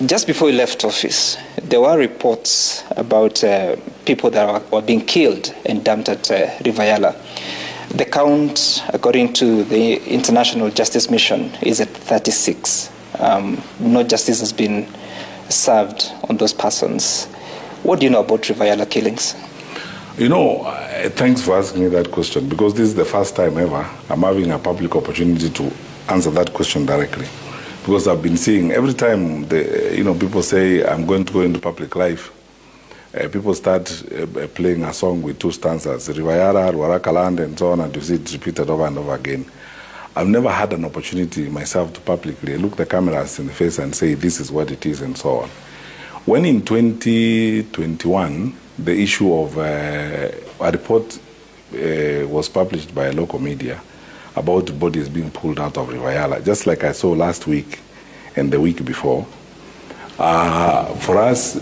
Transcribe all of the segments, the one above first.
Just before he left office, there were reports about people that were being killed and dumped at River Yala. The count, according to the International Justice Mission, is at 36. No justice has been served on those persons. What do you know about River Yala killings? You know, thanks for asking me that question, because this is the first time ever I'm having a public opportunity to answer that question directly. Because I've been seeing every time people say I'm going to go into public life, people start playing a song with two stanzas, River Yala, Ruaraka land, and so on, and you see it repeated over and over again. I've never had an opportunity myself to publicly look the cameras in the face and say this is what it is and so on. When in 2021, the issue of a report was published by a local media about bodies being pulled out of River Yala, just like I saw last week and the week before. For us,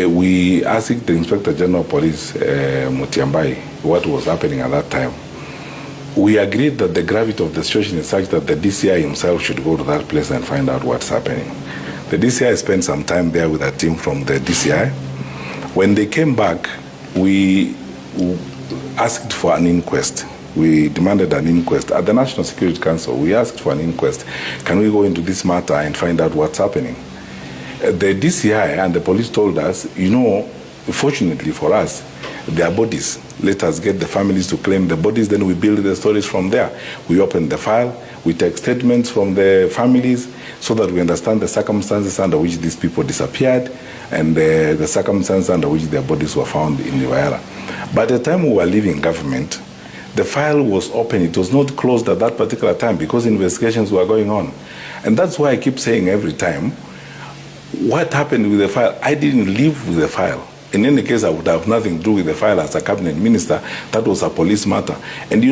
we asked the Inspector General of Police, Matiangi, what was happening at that time. We agreed that the gravity of the situation is such that the DCI himself should go to that place and find out what's happening. The DCI spent some time there with a team from the DCI. When they came back, we asked for an inquest. We demanded an inquest. At the National Security Council, we asked for an inquest. Can we go into this matter and find out what's happening? The DCI and the police told us, fortunately for us, their bodies. Let us get the families to claim the bodies, then we build the stories from there. We open the file, we take statements from the families so that we understand the circumstances under which these people disappeared and the circumstances under which their bodies were found in River Yala. By the time we were leaving government, the file was open. It was not closed at that particular time because investigations were going on. And that's why I keep saying every time, what happened with the file? I didn't live with the file. In any case, I would have nothing to do with the file as a cabinet minister. That was a police matter. And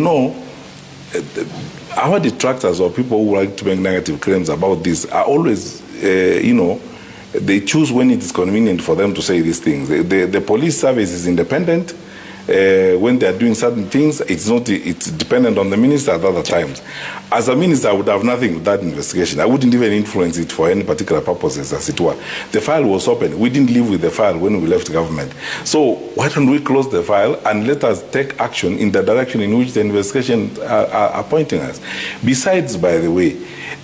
our detractors or people who like to make negative claims about this are always, they choose when it is convenient for them to say these things. The police service is independent. When they are doing certain things, it's dependent on the minister at other times. As a minister, I would have nothing with that investigation. I wouldn't even influence it for any particular purposes, as it were. The file was open. We didn't live with the file when we left government. So why don't we close the file and let us take action in the direction in which the investigations are pointing us? Besides, by the way,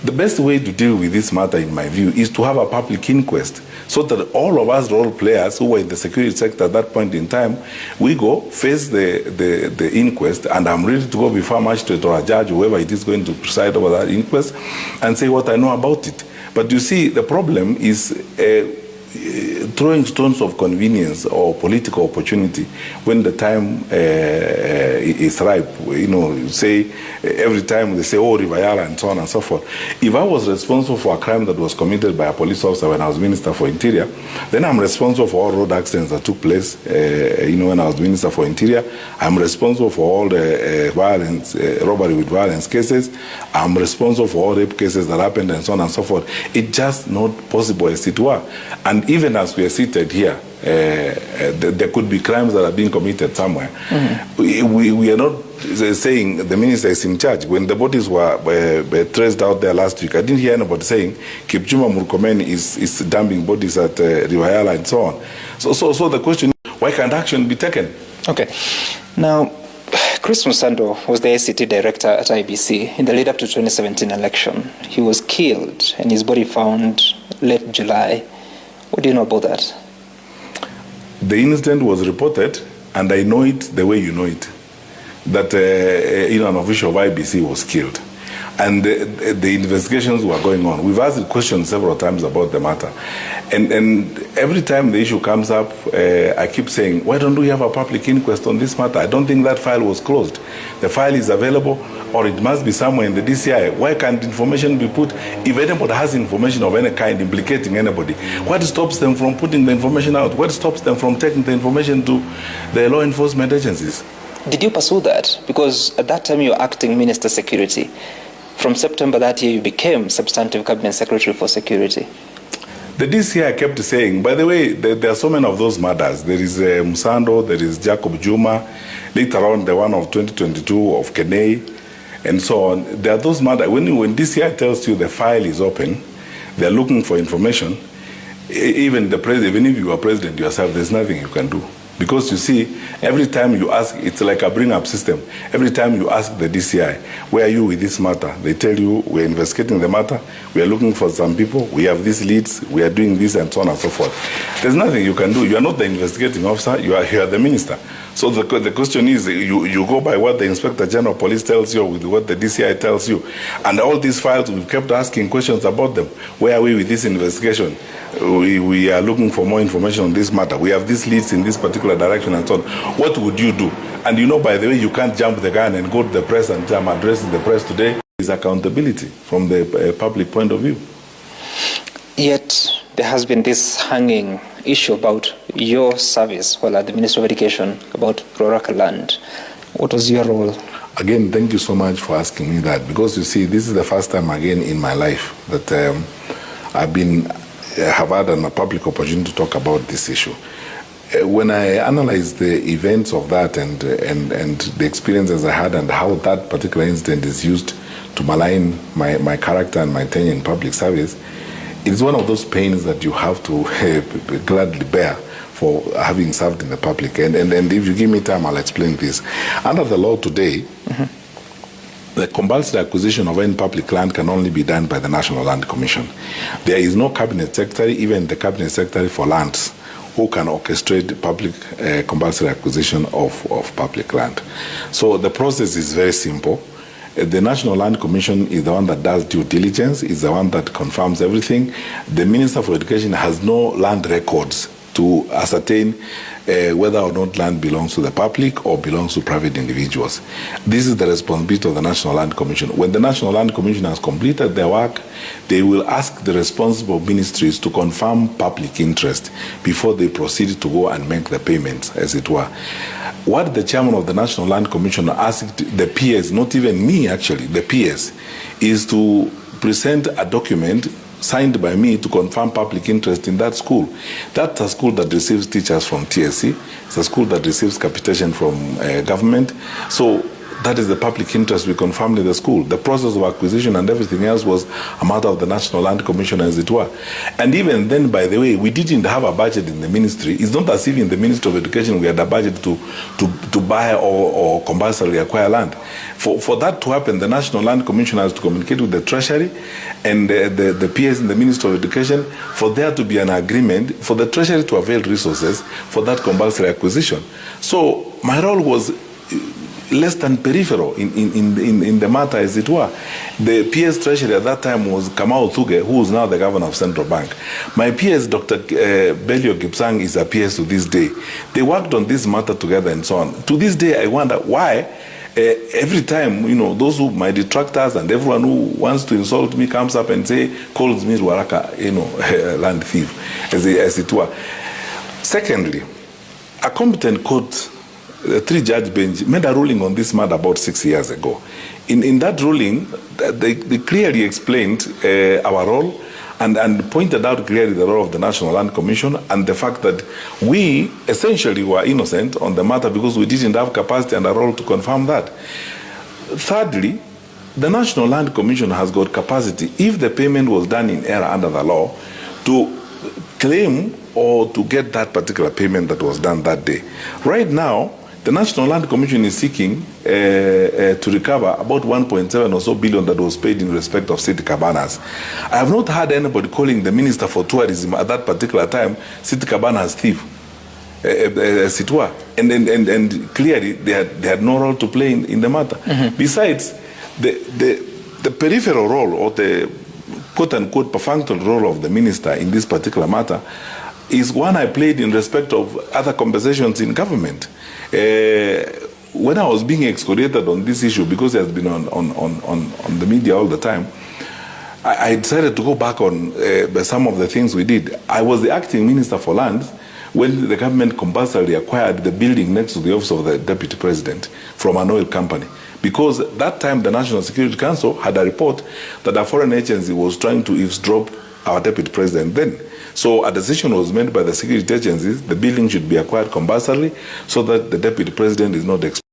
the best way to deal with this matter, in my view, is to have a public inquest so that all of us role players who were in the security sector at that point in time, we go face the inquest, and I'm ready to go before a magistrate or a judge, whoever it is going to preside over that inquest, and say what I know about it. But you see, the problem is throwing stones of convenience or political opportunity when the time is ripe. Say every time they say, oh, River Yala, and so on and so forth. If I was responsible for a crime that was committed by a police officer when I was Minister for Interior, then I'm responsible for all road accidents that took place, when I was Minister for Interior. I'm responsible for all the violence, robbery with violence cases. I'm responsible for all rape cases that happened and so on and so forth. It's just not possible, as it were. And even as we are seated here, there could be crimes that are being committed somewhere. Mm-hmm. We are not saying the minister is in charge. When the bodies were traced out there last week, I didn't hear anybody saying Kipchumba Murkomen is dumping bodies at River Yala and so on. So the question is, why can't action be taken? Okay. Now, Chris Musando was the ICT director at IBC in the lead up to 2017 election. He was killed and his body found late July. What do you know about that? The incident was reported, and I know it the way you know it, that an official of IBC was killed. And the investigations were going on. We've asked questions several times about the matter. And every time the issue comes up, I keep saying, why don't we have a public inquest on this matter? I don't think that file was closed. The file is available, or it must be somewhere in the DCI. Why can't information be put? If anybody has information of any kind implicating anybody, what stops them from putting the information out? What stops them from taking the information to the law enforcement agencies? Did you pursue that? Because at that time you were acting Minister Security. From September that year, you became Substantive Cabinet Secretary for Security. The DCI kept saying, by the way, there are so many of those murders. There is Musando, there is Jacob Juma, later on the one of 2022 of Kenei, and so on. There are those murders. When DCI tells you the file is open, they're looking for information, Even the president, even if you are president yourself, there's nothing you can do. Because you see, every time you ask, it's like a bring-up system. Every time you ask the DCI, where are you with this matter? They tell you, we're investigating the matter, we are looking for some people, we have these leads, we are doing this, and so on and so forth. There's nothing you can do. You are not the investigating officer, you are the minister. So the question is, you go by what the Inspector General of Police tells you, with what the DCI tells you. And all these files, we've kept asking questions about them. Where are we with this investigation? We are looking for more information on this matter. We have these leads in this particular direction and so on. What would you do? And you know, by the way, you can't jump the gun and go to the press and say, I'm addressing the press today. It's accountability from the public point of view. Yet there has been this hanging issue about your service while at the Ministry of Education about Ruaraka land. What was your role? Again, thank you so much for asking me that, because you see, this is the first time again in my life that have had a public opportunity to talk about this issue. When I analyzed the events of that and the experiences I had and how that particular incident is used to malign my character and my tenure in public service, it's one of those pains that you have to gladly bear for having served in the public. And if you give me time, I'll explain this. Under the law today, the compulsory acquisition of any public land can only be done by the National Land Commission. There is no cabinet secretary, even the cabinet secretary for lands, who can orchestrate public compulsory acquisition of public land. So the process is very simple. The National Land Commission is the one that does due diligence, is the one that confirms everything. The Minister for Education has no land records to ascertain whether or not land belongs to the public or belongs to private individuals. This is the responsibility of the National Land Commission. When the National Land Commission has completed their work, they will ask the responsible ministries to confirm public interest before they proceed to go and make the payments, as it were. What the chairman of the National Land Commission asked the PS, not even me actually, the PS, is to present a document signed by me to confirm public interest in that school. That's a school that receives teachers from TSC. It's a school that receives capitation from government. So that is the public interest we confirmed in the school. The process of acquisition and everything else was a matter of the National Land Commission, as it were. And even then, by the way, we didn't have a budget in the ministry. It's not as if in the Ministry of Education we had a budget to buy or compulsorily acquire land. For that to happen, the National Land Commission has to communicate with the Treasury and the PS in the Ministry of Education for there to be an agreement for the Treasury to avail resources for that compulsory acquisition. So my role was less than peripheral in the matter, as it were. The PS Treasury at that time was Kamau Thuge, who is now the governor of Central Bank. My PS, Dr. Belio Gipsang, is a PS to this day. They worked on this matter together and so on. To this day, I wonder why every time, you know, those who, my detractors and everyone who wants to insult me comes up and calls me Ruaraka, you know, land thief, as it were. Secondly, a competent court, the three-judge bench, made a ruling on this matter about 6 years ago. In that ruling, they clearly explained our role and pointed out clearly the role of the National Land Commission and the fact that we essentially were innocent on the matter because we didn't have capacity and a role to confirm that. Thirdly, the National Land Commission has got capacity, if the payment was done in error under the law, to claim or to get that particular payment that was done that day. Right now, the National Land Commission is seeking to recover about 1.7 or so billion that was paid in respect of city cabanas. I have not heard anybody calling the Minister for Tourism at that particular time city cabanas thief, as it were. And clearly they had no role to play in the matter. Mm-hmm. Besides, the peripheral role or the quote-unquote perfunctory role of the minister in this particular matter is one I played in respect of other conversations in government. When I was being excoriated on this issue, because it has been on the media all the time, I decided to go back on some of the things we did. I was the acting minister for lands when the government compulsorily acquired the building next to the office of the deputy president from an oil company. Because at that time, the National Security Council had a report that a foreign agency was trying to eavesdrop our deputy president then. So a decision was made by the security agencies, the building should be acquired compulsorily so that the deputy president is not exposed.